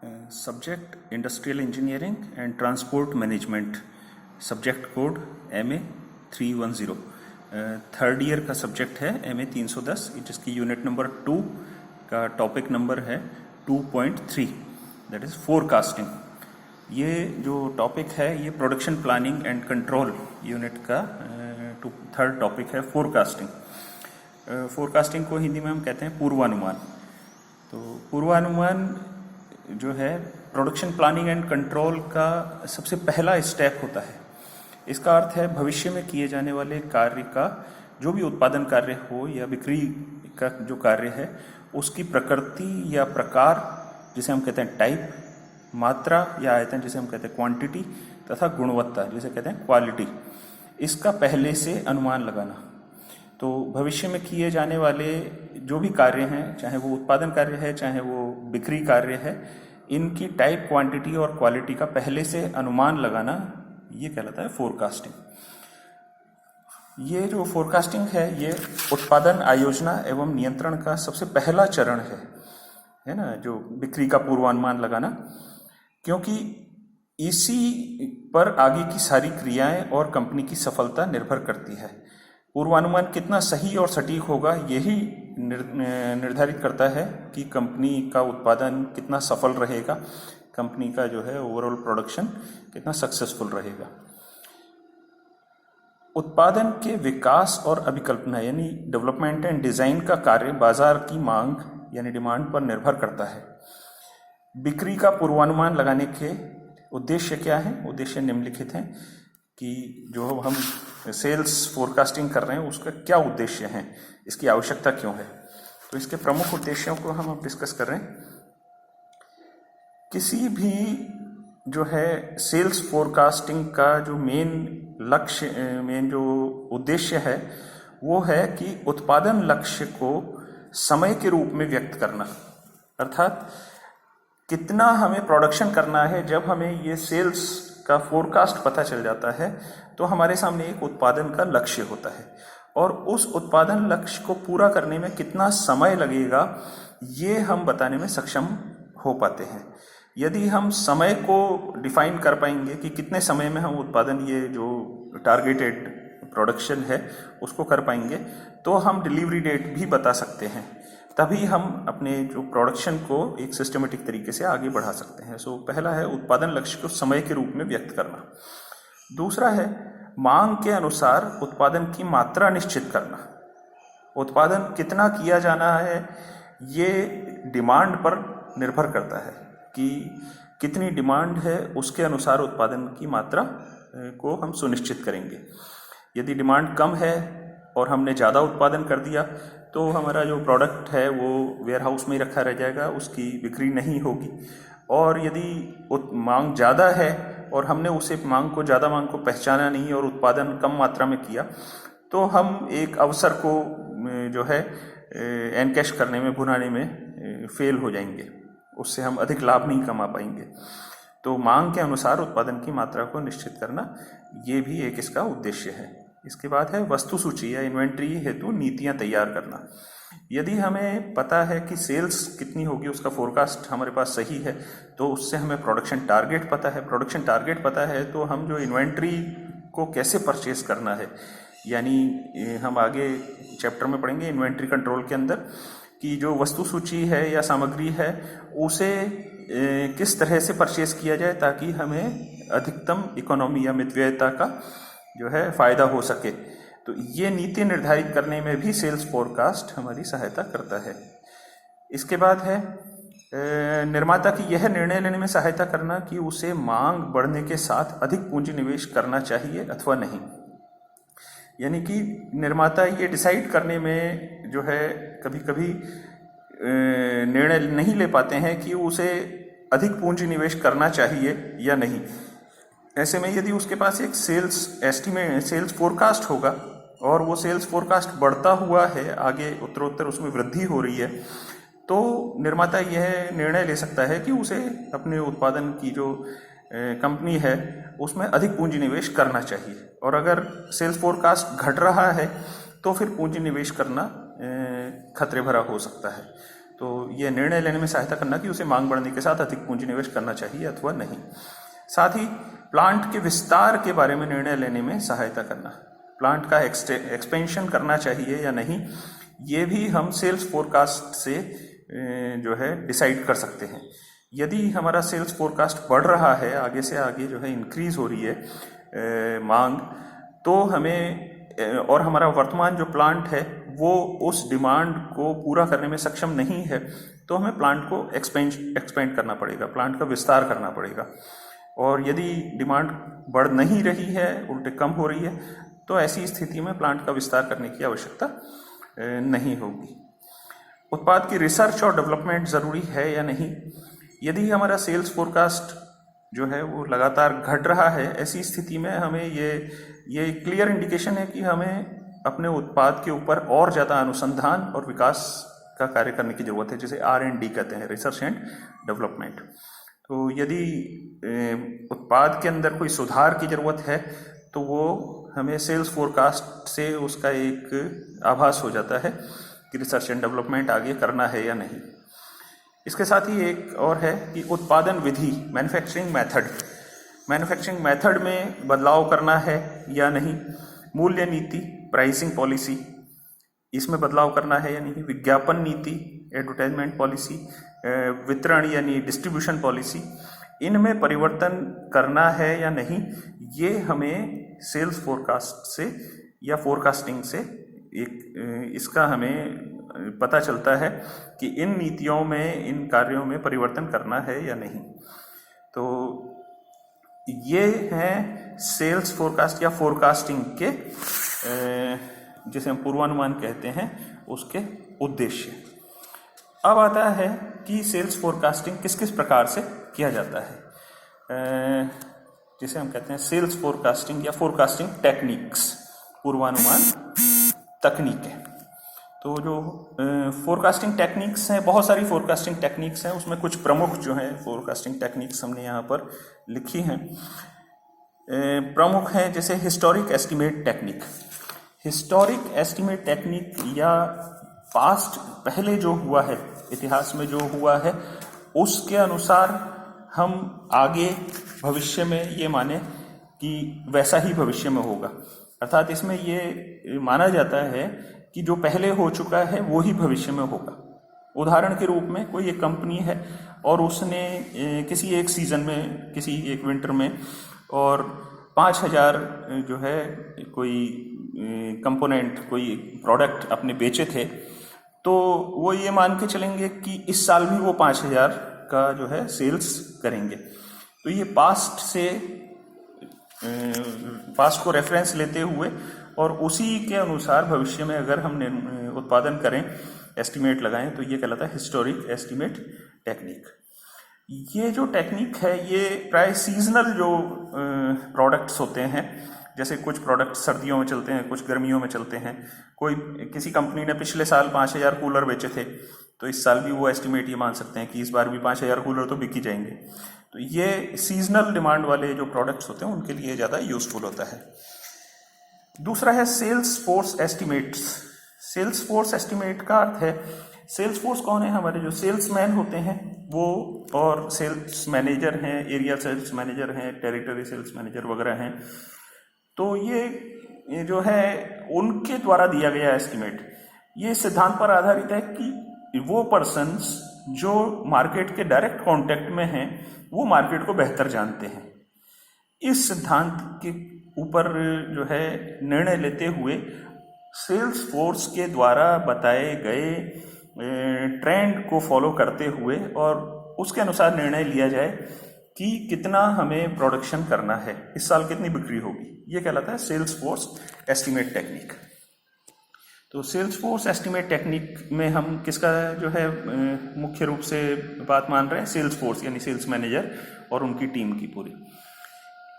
Subject industrial engineering and transport management, subject code MA 310। Third year का subject है MA 310, जिसकी unit number 2 का topic number है 2.3, that is forecasting. ये जो टॉपिक है ये production planning and control unit का थर्ड टॉपिक है फोरकास्टिंग। फोरकास्टिंग को हिंदी में हम कहते हैं पूर्वानुमान। तो पूर्वानुमान जो है प्रोडक्शन प्लानिंग एंड कंट्रोल का सबसे पहला स्टेप होता है। इसका अर्थ है भविष्य में किए जाने वाले कार्य का, जो भी उत्पादन कार्य हो या बिक्री का जो कार्य है, उसकी प्रकृति या प्रकार जिसे हम कहते हैं टाइप, मात्रा या आयतन जिसे हम कहते हैं क्वांटिटी, तथा गुणवत्ता जिसे कहते हैं क्वालिटी, इसका पहले से अनुमान लगाना। तो भविष्य में किए जाने वाले जो भी कार्य हैं, चाहे वो उत्पादन कार्य है चाहे वो बिक्री कार्य है, इनकी टाइप, क्वांटिटी और क्वालिटी का पहले से अनुमान लगाना, ये कहलाता है फोरकास्टिंग। ये जो फोरकास्टिंग है ये उत्पादन आयोजना एवं नियंत्रण का सबसे पहला चरण है ना, जो बिक्री का पूर्वानुमान लगाना, क्योंकि इसी पर आगे की सारी क्रियाएं और कंपनी की सफलता निर्भर करती है। पूर्वानुमान कितना सही और सटीक होगा यही निर्धारित करता है कि कंपनी का उत्पादन कितना सफल रहेगा, कंपनी का जो है ओवरऑल प्रोडक्शन कितना सक्सेसफुल रहेगा। उत्पादन के विकास और अभिकल्पना यानी डेवलपमेंट एंड डिजाइन का कार्य बाजार की मांग यानी डिमांड पर निर्भर करता है। बिक्री का पूर्वानुमान लगाने के उद्देश्य क्या है? उद्देश्य निम्नलिखित हैं कि जो हम सेल्स फोरकास्टिंग कर रहे हैं उसका क्या उद्देश्य है, इसकी आवश्यकता क्यों है। तो इसके प्रमुख उद्देश्यों को हम अब डिस्कस कर रहे हैं। किसी भी जो है सेल्स फोरकास्टिंग का जो मेन लक्ष्य, मेन जो उद्देश्य है वो है कि उत्पादन लक्ष्य को समय के रूप में व्यक्त करना, अर्थात कितना हमें प्रोडक्शन करना है। जब हमें ये सेल्स का फोरकास्ट पता चल जाता है तो हमारे सामने एक उत्पादन का लक्ष्य होता है, और उस उत्पादन लक्ष्य को पूरा करने में कितना समय लगेगा ये हम बताने में सक्षम हो पाते हैं। यदि हम समय को डिफाइन कर पाएंगे कि कितने समय में हम उत्पादन, ये जो टारगेटेड प्रोडक्शन है उसको कर पाएंगे, तो हम डिलीवरी डेट भी बता सकते हैं। तभी हम अपने जो प्रोडक्शन को एक सिस्टमेटिक तरीके से आगे बढ़ा सकते हैं। सो पहला है उत्पादन लक्ष्य को समय के रूप में व्यक्त करना। दूसरा है मांग के अनुसार उत्पादन की मात्रा निश्चित करना। उत्पादन कितना किया जाना है ये डिमांड पर निर्भर करता है कि कितनी डिमांड है, उसके अनुसार उत्पादन की मात्रा को हम सुनिश्चित करेंगे। यदि डिमांड कम है और हमने ज़्यादा उत्पादन कर दिया तो हमारा जो प्रोडक्ट है वो वेयरहाउस में ही रखा रह जाएगा, उसकी बिक्री नहीं होगी। और यदि मांग ज़्यादा है और हमने उसे ज़्यादा मांग को पहचाना नहीं और उत्पादन कम मात्रा में किया, तो हम एक अवसर को जो है एनकैश करने में, भुनाने में फेल हो जाएंगे, उससे हम अधिक लाभ नहीं कमा पाएंगे। तो मांग के अनुसार उत्पादन की मात्रा को निश्चित करना, ये भी एक इसका उद्देश्य है। इसके बाद है वस्तु सूची या इन्वेंट्री हेतु नीतियां तैयार करना। यदि हमें पता है कि सेल्स कितनी होगी, उसका फोरकास्ट हमारे पास सही है, तो उससे हमें प्रोडक्शन टारगेट पता है। प्रोडक्शन टारगेट पता है तो हम जो इन्वेंट्री को कैसे परचेज करना है, यानी हम आगे चैप्टर में पढ़ेंगे इन्वेंट्री कंट्रोल के अंदर कि जो वस्तु सूची है या सामग्री है उसे किस तरह से परचेज किया जाए ताकि हमें अधिकतम इकोनॉमी या मितव्ययता का जो है फायदा हो सके। तो ये नीति निर्धारित करने में भी सेल्स फोरकास्ट हमारी सहायता करता है। इसके बाद है निर्माता की यह निर्णय लेने में सहायता करना कि उसे मांग बढ़ने के साथ अधिक पूंजी निवेश करना चाहिए अथवा नहीं। यानी कि निर्माता ये डिसाइड करने में जो है कभी कभी निर्णय नहीं ले पाते हैं कि उसे अधिक पूंजी निवेश करना चाहिए या नहीं। ऐसे में यदि उसके पास एक सेल्स फोरकास्ट होगा और वो सेल्स फोरकास्ट बढ़ता हुआ है, आगे उत्तरोत्तर उसमें वृद्धि हो रही है, तो निर्माता यह निर्णय ले सकता है कि उसे अपने उत्पादन की जो कंपनी है उसमें अधिक पूंजी निवेश करना चाहिए। और अगर सेल्स फोरकास्ट घट रहा है तो फिर पूंजी निवेश करना खतरे भरा हो सकता है। तो ये निर्णय लेने में सहायता करना कि उसे मांग बढ़ने के साथ अधिक पूंजी निवेश करना चाहिए अथवा नहीं। साथ ही प्लांट के विस्तार के बारे में निर्णय लेने में सहायता करना, प्लांट का एक्सपेंशन करना चाहिए या नहीं, ये भी हम सेल्स फोरकास्ट से जो है डिसाइड कर सकते हैं। यदि हमारा सेल्स फोरकास्ट बढ़ रहा है, आगे से आगे जो है इंक्रीज हो रही है मांग, तो हमें और हमारा वर्तमान जो प्लांट है वो उस डिमांड को पूरा करने में सक्षम नहीं है, तो हमें प्लांट को एक्सपेंड करना पड़ेगा, प्लांट का विस्तार करना पड़ेगा। और यदि डिमांड बढ़ नहीं रही है, उल्टे कम हो रही है, तो ऐसी स्थिति में प्लांट का विस्तार करने की आवश्यकता नहीं होगी। उत्पाद की रिसर्च और डेवलपमेंट ज़रूरी है या नहीं। यदि हमारा सेल्स फोरकास्ट जो है वो लगातार घट रहा है, ऐसी स्थिति में हमें ये क्लियर इंडिकेशन है कि हमें अपने उत्पाद के ऊपर और ज़्यादा अनुसंधान और विकास का कार्य करने की ज़रूरत है, जिसे R&D कहते हैं, रिसर्च एंड डेवलपमेंट। तो यदि उत्पाद के अंदर कोई सुधार की ज़रूरत है तो वो हमें सेल्स फोरकास्ट से उसका एक आभास हो जाता है कि रिसर्च एंड डेवलपमेंट आगे करना है या नहीं। इसके साथ ही एक और है कि उत्पादन विधि, मैन्युफैक्चरिंग मेथड में बदलाव करना है या नहीं। मूल्य नीति, प्राइसिंग पॉलिसी, इसमें बदलाव करना है या नहीं। विज्ञापन नीति, एडवर्टाइजमेंट पॉलिसी, वितरण यानी डिस्ट्रीब्यूशन पॉलिसी, इनमें परिवर्तन करना है या नहीं, ये हमें सेल्स फोरकास्ट से या फोरकास्टिंग से इसका हमें पता चलता है कि इन नीतियों में, इन कार्यों में परिवर्तन करना है या नहीं। तो ये हैं सेल्स फोरकास्ट या फोरकास्टिंग के जिसे हम पूर्वानुमान कहते हैं, उसके उद्देश्य। अब आता है कि सेल्स फोरकास्टिंग किस किस प्रकार से किया जाता है, जिसे हम कहते हैं सेल्स फोरकास्टिंग या फोरकास्टिंग टेक्निक्स, पूर्वानुमान तकनीकें। तो जो फोरकास्टिंग टेक्निक्स हैं, बहुत सारी फोरकास्टिंग टेक्निक्स हैं, उसमें कुछ प्रमुख जो हैं फोरकास्टिंग टेक्निक्स हमने यहाँ पर लिखी हैं। प्रमुख हैं जैसे historic estimate technique. Historic estimate technique या पास्ट, पहले जो हुआ है, इतिहास में जो हुआ है, उसके अनुसार हम आगे भविष्य में ये माने कि वैसा ही भविष्य में होगा। अर्थात इसमें ये माना जाता है कि जो पहले हो चुका है वो ही भविष्य में होगा। उदाहरण के रूप में कोई एक कंपनी है और उसने किसी एक सीजन में, किसी एक विंटर में और 5000 जो है कोई कंपोनेंट, कोई प्रोडक्ट अपने बेचे थे, तो वो ये मान के चलेंगे कि इस साल भी वो 5000 का जो है सेल्स करेंगे। तो ये पास्ट को रेफरेंस लेते हुए और उसी के अनुसार भविष्य में अगर हम उत्पादन करें, एस्टिमेट लगाएं, तो ये कहलाता है हिस्टोरिक एस्टिमेट टेक्निक। ये जो टेक्निक है ये प्राय सीजनल जो प्रोडक्ट्स होते हैं, जैसे कुछ प्रोडक्ट सर्दियों में चलते हैं, कुछ गर्मियों में चलते हैं। किसी कंपनी ने पिछले साल 5000 कूलर बेचे थे, तो इस साल भी वो एस्टिमेट ये मान सकते हैं कि इस बार भी 5000 कूलर तो बिक ही जाएंगे। तो ये सीजनल डिमांड वाले जो प्रोडक्ट्स होते हैं उनके लिए ज़्यादा यूजफुल होता है। दूसरा है sales force estimates. Sales force estimate का अर्थ है, सेल्स फोर्स कौन है? हमारे जो सेल्समैन होते हैं वो, और सेल्स मैनेजर हैं, एरिया सेल्स मैनेजर हैं, टेरिटरी सेल्स मैनेजर वगैरह हैं। तो ये जो है उनके द्वारा दिया गया एस्टिमेट, ये सिद्धांत पर आधारित है कि वो पर्सन्स जो मार्केट के डायरेक्ट कांटेक्ट में हैं वो मार्केट को बेहतर जानते हैं। इस सिद्धांत के ऊपर जो है निर्णय लेते हुए सेल्स फोर्स के द्वारा बताए गए ट्रेंड को फॉलो करते हुए और उसके अनुसार निर्णय लिया जाए कि कितना हमें प्रोडक्शन करना है, इस साल कितनी बिक्री होगी। ये कहलाता है सेल्स फोर्स एस्टिमेट टेक्निक। तो सेल्स फोर्स एस्टिमेट टेक्निक में हम किसका जो है मुख्य रूप से बात मान रहे हैं? सेल्स फोर्स यानी सेल्स मैनेजर और उनकी टीम की पूरी।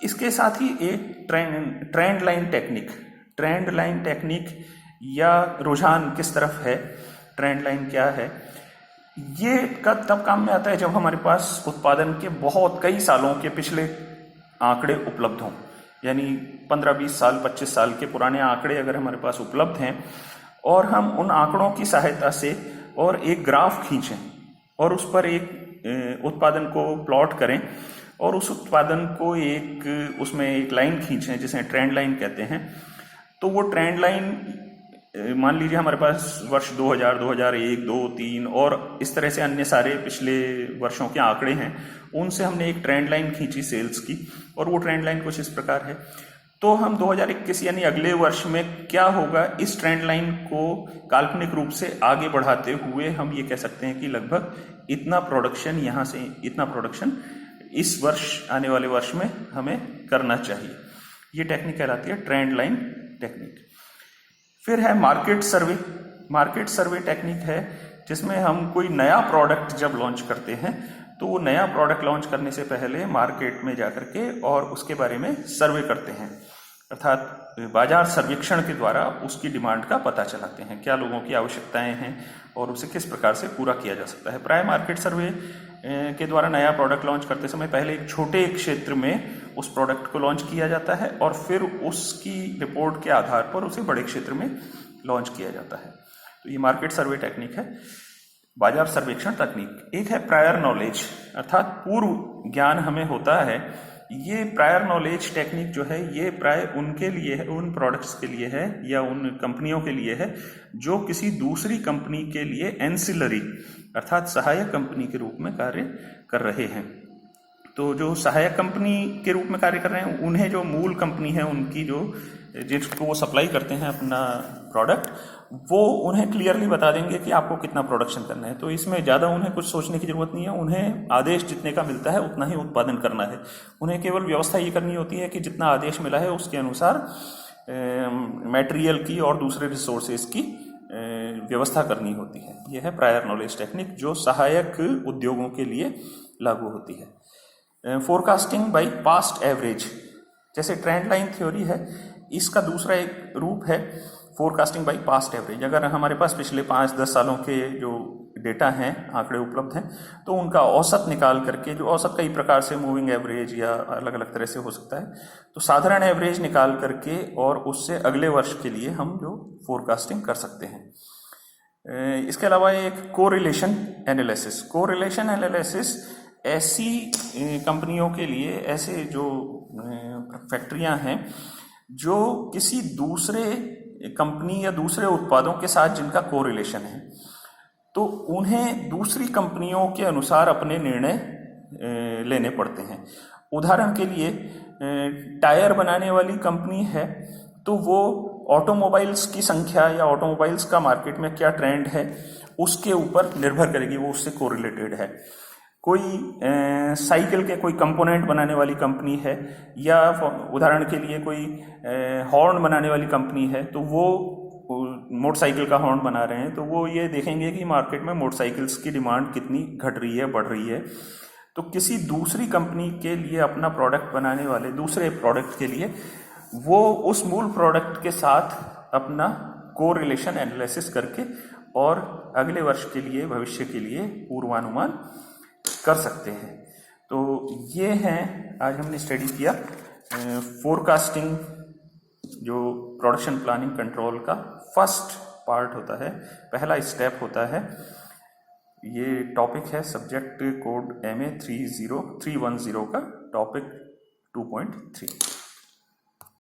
इसके साथ ही एक trend line technique, trend line technique या रुझान किस तरफ है, ट्रेंड लाइन क्या है, ये तब काम में आता है जब हमारे पास उत्पादन के बहुत कई सालों के पिछले आंकड़े उपलब्ध हों। यानी 15-20 साल, 25 साल के पुराने आंकड़े अगर हमारे पास उपलब्ध हैं और हम उन आंकड़ों की सहायता से और एक ग्राफ खींचें और उस पर एक उत्पादन को प्लॉट करें और उस उत्पादन को उसमें एक लाइन खींचें जिसे ट्रेंड लाइन कहते हैं, तो वो ट्रेंड लाइन मान लीजिए हमारे पास वर्ष 2000, 2001, 2, 3 और इस तरह से अन्य सारे पिछले वर्षों के आंकड़े हैं, उनसे हमने एक ट्रेंड लाइन खींची सेल्स की और वो ट्रेंड लाइन कुछ इस प्रकार है। तो हम 2021 यानी अगले वर्ष में क्या होगा, इस ट्रेंड लाइन को काल्पनिक रूप से आगे बढ़ाते हुए हम ये कह सकते हैं कि लगभग इतना प्रोडक्शन, यहाँ से इतना प्रोडक्शन इस वर्ष, आने वाले वर्ष में हमें करना चाहिए। ये टेक्निक कहलाती है ट्रेंड लाइन टेक्निक। फिर है मार्केट सर्वे। मार्केट सर्वे टेक्निक है जिसमें हम कोई नया प्रोडक्ट जब लॉन्च करते हैं तो वो नया प्रोडक्ट लॉन्च करने से पहले मार्केट में जाकर के और उसके बारे में सर्वे करते हैं, अर्थात बाजार सर्वेक्षण के द्वारा उसकी डिमांड का पता चलाते हैं, क्या लोगों की आवश्यकताएं हैं और उसे किस प्रकार से पूरा किया जा सकता है। प्राय मार्केट सर्वे के द्वारा नया प्रोडक्ट लॉन्च करते समय पहले एक छोटे क्षेत्र में उस प्रोडक्ट को लॉन्च किया जाता है और फिर उसकी रिपोर्ट के आधार पर उसे बड़े क्षेत्र में लॉन्च किया जाता है। तो ये मार्केट सर्वे टेक्निक है, बाजार सर्वेक्षण तकनीक। एक है प्रायर नॉलेज, अर्थात पूर्व ज्ञान हमें होता है। ये प्रायर नॉलेज टेक्निक जो है ये प्राय उनके लिए है, उन प्रोडक्ट्स के लिए है या उन कंपनियों के लिए है जो किसी दूसरी कंपनी के लिए एंसिलरी अर्थात सहायक कंपनी के रूप में कार्य कर रहे हैं। तो जो सहायक कंपनी के रूप में कार्य कर रहे हैं उन्हें जो मूल कंपनी है उनकी जिसको वो सप्लाई करते हैं अपना प्रोडक्ट, वो उन्हें क्लियरली बता देंगे कि आपको कितना प्रोडक्शन करना है। तो इसमें ज़्यादा उन्हें कुछ सोचने की जरूरत नहीं है, उन्हें आदेश जितने का मिलता है उतना ही उत्पादन करना है। उन्हें केवल व्यवस्था ये करनी होती है कि जितना आदेश मिला है उसके अनुसार मटेरियल की और दूसरे रिसोर्सेज की व्यवस्था करनी होती है। यह है प्रायर नॉलेज टेक्निक जो सहायक उद्योगों के लिए लागू होती है। फोरकास्टिंग बाय पास्ट एवरेज, जैसे ट्रेंड लाइन थ्योरी है, इसका दूसरा एक रूप है फोरकास्टिंग बाय पास्ट एवरेज। अगर हमारे पास पिछले 5-10 सालों के जो डेटा हैं, आंकड़े उपलब्ध हैं, तो उनका औसत निकाल करके, जो औसत कई प्रकार से मूविंग एवरेज या अलग अलग तरह से हो सकता है, तो साधारण एवरेज निकाल करके और उससे अगले वर्ष के लिए हम जो फोरकास्टिंग कर सकते हैं। इसके अलावा एक कोरिलेशन एनालिसिस। कोरिलेशन एनालिसिस ऐसी कंपनियों के लिए, ऐसे जो फैक्ट्रियां हैं जो किसी दूसरे कंपनी या दूसरे उत्पादों के साथ जिनका कोरिलेशन है, तो उन्हें दूसरी कंपनियों के अनुसार अपने निर्णय लेने पड़ते हैं। उदाहरण के लिए टायर बनाने वाली कंपनी है तो वो ऑटोमोबाइल्स की संख्या या ऑटोमोबाइल्स का मार्केट में क्या ट्रेंड है उसके ऊपर निर्भर करेगी, वो उससे कोरिलेटेड है। कोई साइकिल के कोई कंपोनेंट बनाने वाली कंपनी है या उदाहरण के लिए कोई हॉर्न बनाने वाली कंपनी है, तो वो मोटरसाइकिल का हॉर्न बना रहे हैं, तो वो ये देखेंगे कि मार्केट में मोटरसाइकिल्स की डिमांड कितनी घट रही है, बढ़ रही है। तो किसी दूसरी कंपनी के लिए अपना प्रोडक्ट बनाने वाले दूसरे प्रोडक्ट के लिए वो उस मूल प्रोडक्ट के साथ अपना कोरिलेशन एनालिसिस करके और अगले वर्ष के लिए, भविष्य के लिए पूर्वानुमान कर सकते हैं। तो ये हैं, आज हमने स्टडी किया फोरकास्टिंग, जो प्रोडक्शन प्लानिंग कंट्रोल का फर्स्ट पार्ट होता है, पहला स्टेप होता है। ये टॉपिक है सब्जेक्ट कोड MA 310 का टॉपिक 2.3।